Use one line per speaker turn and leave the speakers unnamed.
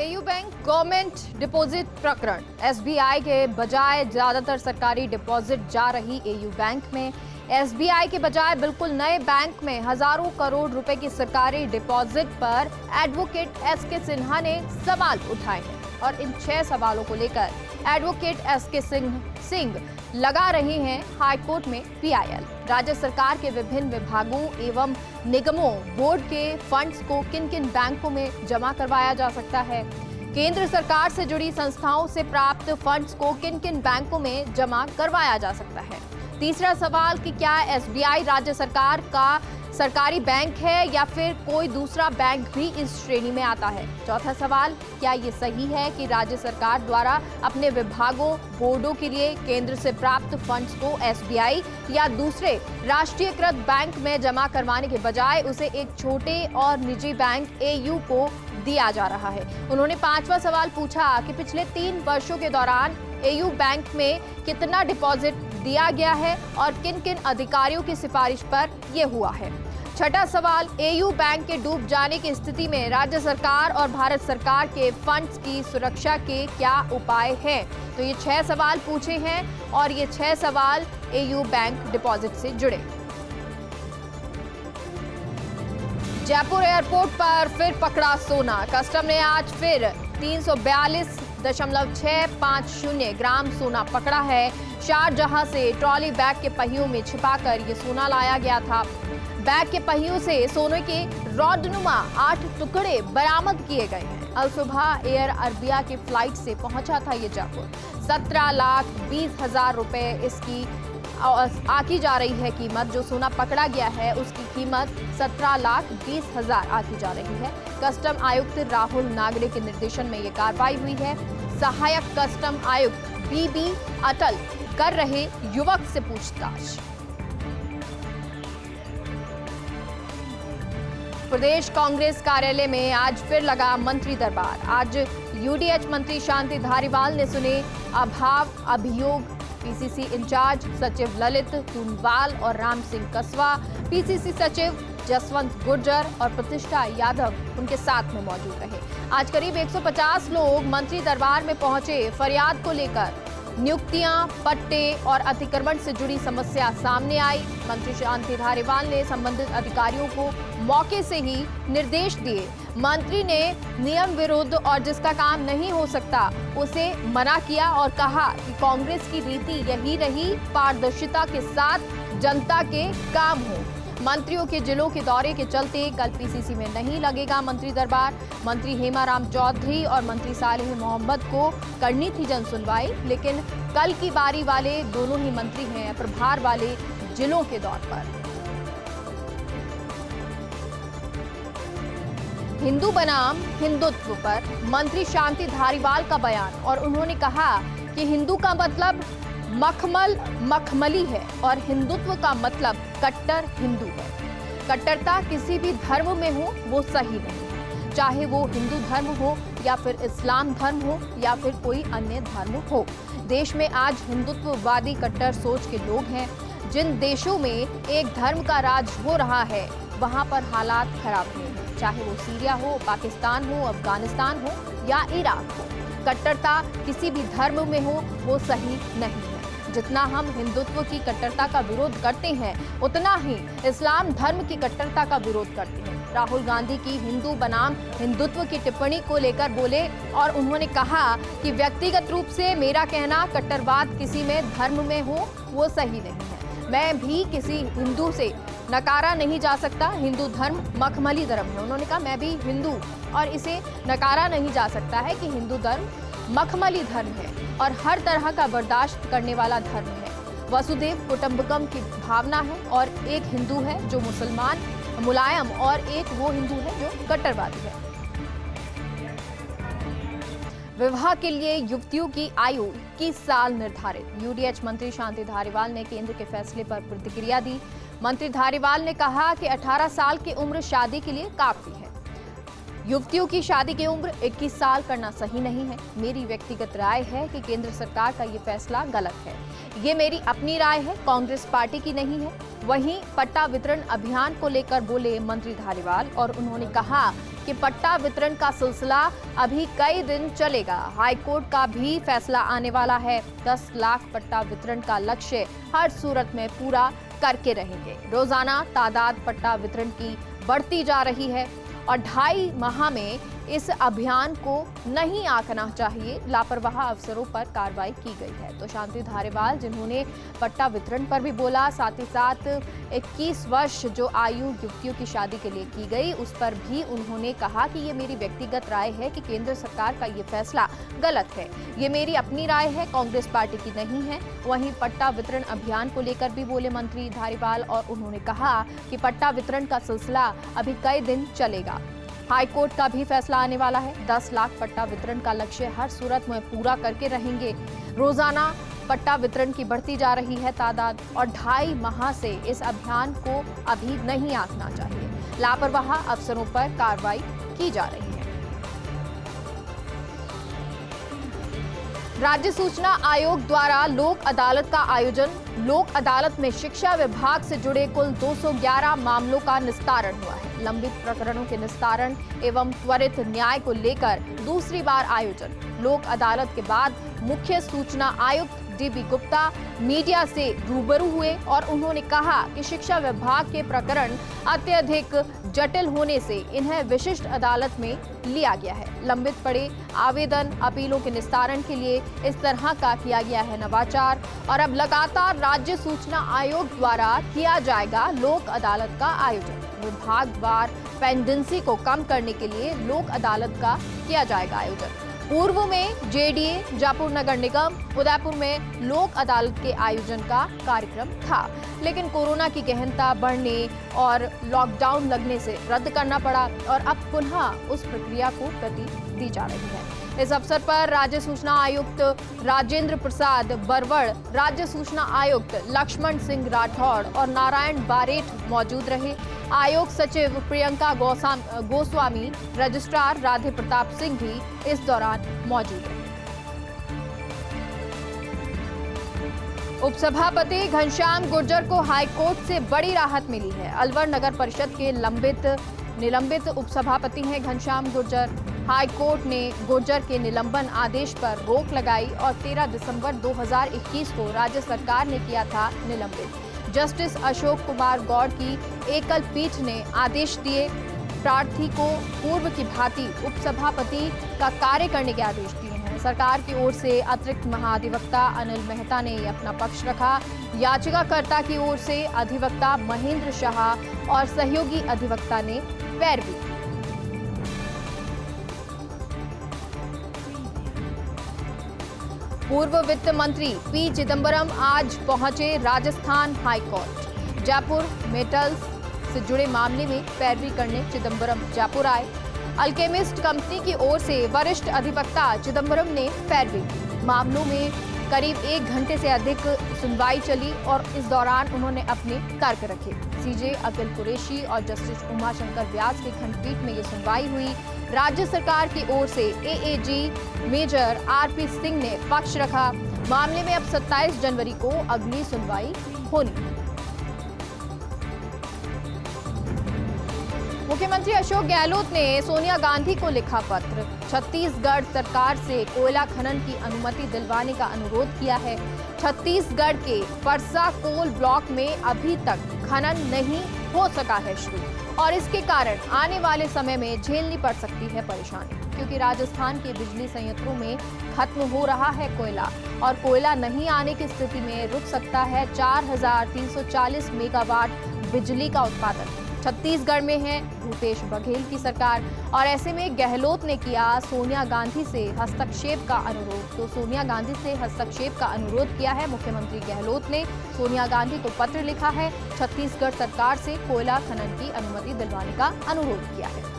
AU bank government deposit प्रकरण। SBI के बजाय ज्यादातर सरकारी डिपॉजिट जा रही एयू बैंक में। एसबीआई के बजाय बिल्कुल नए बैंक में हजारों करोड़ रुपए की सरकारी डिपॉजिट पर एडवोकेट एसके सिन्हा ने सवाल उठाए हैं और इन 6 सवालों को लेकर एडवोकेट एसके सिंह लगा रहे हैं हाईकोर्ट में पीआईएल। राज्य सरकार के विभिन्न विभागों एवं निगमों बोर्ड के फंड्स को किन किन बैंकों में जमा करवाया जा सकता है, केंद्र सरकार से जुड़ी संस्थाओं से प्राप्त फंड्स को किन किन बैंकों में जमा करवाया जा सकता है। तीसरा सवाल कि क्या एसबीआई राज्य सरकार का सरकारी बैंक है या फिर कोई दूसरा बैंक भी इस श्रेणी में आता है। चौथा सवाल, क्या ये सही है कि राज्य सरकार द्वारा अपने विभागों बोर्डों के लिए केंद्र से प्राप्त फंड्स को एसबीआई या दूसरे राष्ट्रीयकृत बैंक में जमा करवाने के बजाय उसे एक छोटे और निजी बैंक एयू को दिया जा रहा है। उन्होंने 5वां सवाल पूछा कि पिछले 3 वर्षों के दौरान एयू बैंक में कितना डिपॉजिट दिया गया है और किन किन अधिकारियों की सिफारिश पर यह हुआ है। छठा सवाल, एयू बैंक के डूब जाने की स्थिति में राज्य सरकार और भारत सरकार के फंड्स की सुरक्षा के क्या उपाय हैं। तो ये 6 सवाल पूछे हैं और ये 6 सवाल एयू बैंक डिपॉजिट से जुड़े। जयपुर एयरपोर्ट पर फिर पकड़ा सोना। कस्टम ने आज फिर 342.650 ग्राम सोना पकड़ा है। शारजहां से ट्रॉली बैग के पहियों में छिपाकर ये सोना लाया गया था। बैग के पहियों से सोने के रॉडनुमा 8 टुकड़े बरामद किए गए हैं। अल सुबह एयर अरबिया की फ्लाइट से पहुंचा था ये जयपुर। 17,20,000 रुपए इसकी आकी जा रही है कीमत। जो सोना पकड़ा गया है उसकी कीमत 17,20,000 आकी जा रही है। कस्टम आयुक्त राहुल नागरे के निर्देशन में ये कार्रवाई हुई है। सहायक कस्टम आयुक्त बीबी अटल कर रहे युवक से पूछताछ। प्रदेश कांग्रेस कार्यालय में आज फिर लगा मंत्री दरबार। आज यूडीएच मंत्री शांति धारीवाल ने सुने अभाव अभियोग। पीसीसी इंचार्ज सचिव ललित टूनवाल और राम सिंह कसवा, पीसीसी सचिव जसवंत गुर्जर और प्रतिष्ठा यादव उनके साथ में मौजूद रहे। आज करीब 150 लोग मंत्री दरबार में पहुंचे। फरियाद को लेकर नियुक्तियां, पट्टे और अतिक्रमण से जुड़ी समस्या सामने आई। मंत्री शांति धारीवाल ने संबंधित अधिकारियों को मौके से ही निर्देश दिए। मंत्री ने नियम विरुद्ध और जिसका काम नहीं हो सकता उसे मना किया और कहा कि कांग्रेस की रीति यही रही, पारदर्शिता के साथ जनता के काम हो। मंत्रियों के जिलों के दौरे के चलते कल पीसीसी में नहीं लगेगा मंत्री दरबार। मंत्री हेमाराम चौधरी और मंत्री सालेह मोहम्मद को करनी थी जन सुनवाई, लेकिन कल की बारी वाले दोनों ही मंत्री हैं प्रभार वाले जिलों के दौर पर। हिंदू बनाम हिंदुत्व पर मंत्री शांति धारीवाल का बयान और उन्होंने कहा कि हिंदू का मतलब मखमल मखमली है और हिंदुत्व का मतलब कट्टर हिंदू है। कट्टरता किसी भी धर्म में हो वो सही नहीं है, चाहे वो हिंदू धर्म हो या फिर इस्लाम धर्म हो या फिर कोई अन्य धर्म हो। देश में आज हिंदुत्ववादी कट्टर सोच के लोग हैं। जिन देशों में एक धर्म का राज हो रहा है वहां पर हालात खराब नहीं है, चाहे वो सीरिया हो, पाकिस्तान हो, अफगानिस्तान हो या इराक हो। कट्टरता किसी भी धर्म में हो वो सही नहीं है। जितना हम हिंदुत्व की कट्टरता का विरोध करते हैं उतना ही इस्लाम धर्म की कट्टरता का विरोध करते हैं। राहुल गांधी की हिंदू बनाम हिंदुत्व की टिप्पणी को लेकर बोले और उन्होंने कहा कि व्यक्तिगत रूप से मेरा कहना कट्टरवाद किसी में धर्म में हो वो सही नहीं है। मैं भी किसी हिंदू से नकारा नहीं जा सकता। हिंदू धर्म मखमली धर्म है। उन्होंने कहा मैं भी हिंदू और इसे नकारा नहीं जा सकता है कि हिंदू धर्म मखमली धर्म है और हर तरह का बर्दाश्त करने वाला धर्म है। वसुदेव कुटुंबकम की भावना है और एक हिंदू है जो मुसलमान मुलायम और एक वो हिंदू है जो कट्टरवादी है। विवाह के लिए युवतियों की आयु 21 साल निर्धारित। यूडीएच मंत्री शांति धारीवाल ने केंद्र के फैसले पर प्रतिक्रिया दी। मंत्री धारीवाल ने कहा कि 18 साल की उम्र शादी के लिए काफी है। युवतियों की शादी की उम्र 21 साल करना सही नहीं है। मेरी व्यक्तिगत राय है कि केंद्र सरकार का ये फैसला गलत है। ये मेरी अपनी राय है, कांग्रेस पार्टी की नहीं है। वहीं पट्टा वितरण अभियान को लेकर बोले मंत्री धारीवाल और उन्होंने कहा कि पट्टा वितरण का सिलसिला अभी कई दिन चलेगा। हाईकोर्ट का भी फैसला आने वाला है। 10 लाख पट्टा वितरण का लक्ष्य हर सूरत में पूरा करके रहेंगे। रोजाना तादाद पट्टा वितरण की बढ़ती जा रही है और 2.5 माह में इस अभियान को नहीं आंकना चाहिए। लापरवाह अफसरों पर कार्रवाई की गई है। तो शांति धारीवाल जिन्होंने पट्टा वितरण पर भी बोला, साथ ही साथ 21 वर्ष जो आयु युवतियों की शादी के लिए की गई उस पर भी उन्होंने कहा कि ये मेरी व्यक्तिगत राय है कि केंद्र सरकार का ये फैसला गलत है। ये मेरी अपनी राय है, कांग्रेस पार्टी की नहीं है। वहीं पट्टा वितरण अभियान को लेकर भी बोले मंत्री धारीवाल और उन्होंने कहा कि पट्टा वितरण का सिलसिला अभी कई दिन चलेगा। हाईकोर्ट का भी फैसला आने वाला है। 10 लाख पट्टा वितरण का लक्ष्य हर सूरत में पूरा करके रहेंगे। रोजाना पट्टा वितरण की बढ़ती जा रही है तादाद और 2.5 माह से इस अभियान को अभी नहीं आंकना चाहिए। लापरवाह अफसरों पर कार्रवाई की जा रही है। राज्य सूचना आयोग द्वारा लोक अदालत का आयोजन। लोक अदालत में शिक्षा विभाग से जुड़े कुल 211 मामलों का निस्तारण हुआ है। लंबित प्रकरणों के निस्तारण एवं त्वरित न्याय को लेकर दूसरी बार आयोजन। लोक अदालत के बाद मुख्य सूचना आयुक्त डीबी गुप्ता मीडिया से रूबरू हुए और उन्होंने कहा कि शिक्षा विभाग के प्रकरण अत्यधिक जटिल होने से इन्हें विशिष्ट अदालत में लिया गया है। लंबित पड़े आवेदन अपीलों के निस्तारण के लिए इस तरह का किया गया है नवाचार और अब लगातार राज्य सूचना आयोग द्वारा किया जाएगा लोक अदालत का आयोजन। विभागवार पेंडेंसी को कम करने के लिए लोक अदालत का किया जाएगा आयोजन। पूर्व में जेडीए, जयपुर नगर निगम, उदयपुर में लोक अदालत के आयोजन का कार्यक्रम था, लेकिन कोरोना की गहनता बढ़ने और लॉकडाउन लगने से रद्द करना पड़ा और अब पुनः उस प्रक्रिया को गति दी जा रही है। इस अवसर पर राज्य सूचना आयुक्त राजेंद्र प्रसाद बरवड़, राज्य सूचना आयुक्त लक्ष्मण सिंह राठौड़ और नारायण बारेठ मौजूद रहे। आयोग सचिव प्रियंका गोस्वामी, रजिस्ट्रार राधे प्रताप सिंह भी इस दौरान मौजूद रहे। उपसभापति घनश्याम गुर्जर को हाईकोर्ट से बड़ी राहत मिली है। अलवर नगर परिषद के निलंबित उपसभापति हैं घनश्याम गुर्जर। हाईकोर्ट ने गुर्जर के निलंबन आदेश पर रोक लगाई और 13 दिसंबर 2021 को राज्य सरकार ने किया था निलंबित। जस्टिस अशोक कुमार गौड़ की एकल पीठ ने आदेश दिए। प्रार्थी को पूर्व की भांति उपसभापति का कार्य करने के आदेश दिए हैं। सरकार की ओर से अतिरिक्त महाधिवक्ता अनिल मेहता ने अपना पक्ष रखा। याचिकाकर्ता की ओर से अधिवक्ता महेंद्र शाह और सहयोगी अधिवक्ता ने पैरवी। पूर्व वित्त मंत्री पी चिदंबरम आज पहुंचे राजस्थान हाईकोर्ट। जयपुर मेटल्स से जुड़े मामले में पैरवी करने चिदंबरम जयपुर आए। अल्केमिस्ट कंपनी की ओर से वरिष्ठ अधिवक्ता चिदंबरम ने पैरवी की। मामलों में करीब 1 घंटे से अधिक सुनवाई चली और इस दौरान उन्होंने अपने तर्क रखे। सीजे अकिल कुरैशी और जस्टिस उमाशंकर व्यास की खंडपीठ में ये सुनवाई हुई। राज्य सरकार की ओर से एएजी मेजर आरपी सिंह ने पक्ष रखा। मामले में अब 27 जनवरी को अगली सुनवाई होनी। मुख्यमंत्री अशोक गहलोत ने सोनिया गांधी को लिखा पत्र। छत्तीसगढ़ सरकार से कोयला खनन की अनुमति दिलवाने का अनुरोध किया है। छत्तीसगढ़ के परसा कोल ब्लॉक में अभी तक खनन नहीं हो सका है शुरू और इसके कारण आने वाले समय में झेलनी पड़ सकती है परेशानी, क्योंकि राजस्थान के बिजली संयंत्रों में खत्म हो रहा है कोयला और कोयला नहीं आने की स्थिति में रुक सकता है 4340 मेगावाट बिजली का उत्पादन। छत्तीसगढ़ में है भूपेश बघेल की सरकार और ऐसे में गहलोत ने किया सोनिया गांधी से हस्तक्षेप का अनुरोध। तो सोनिया गांधी से हस्तक्षेप का अनुरोध किया है मुख्यमंत्री गहलोत ने। सोनिया गांधी को पत्र लिखा है, छत्तीसगढ़ सरकार से कोयला खनन की अनुमति दिलवाने का अनुरोध किया है।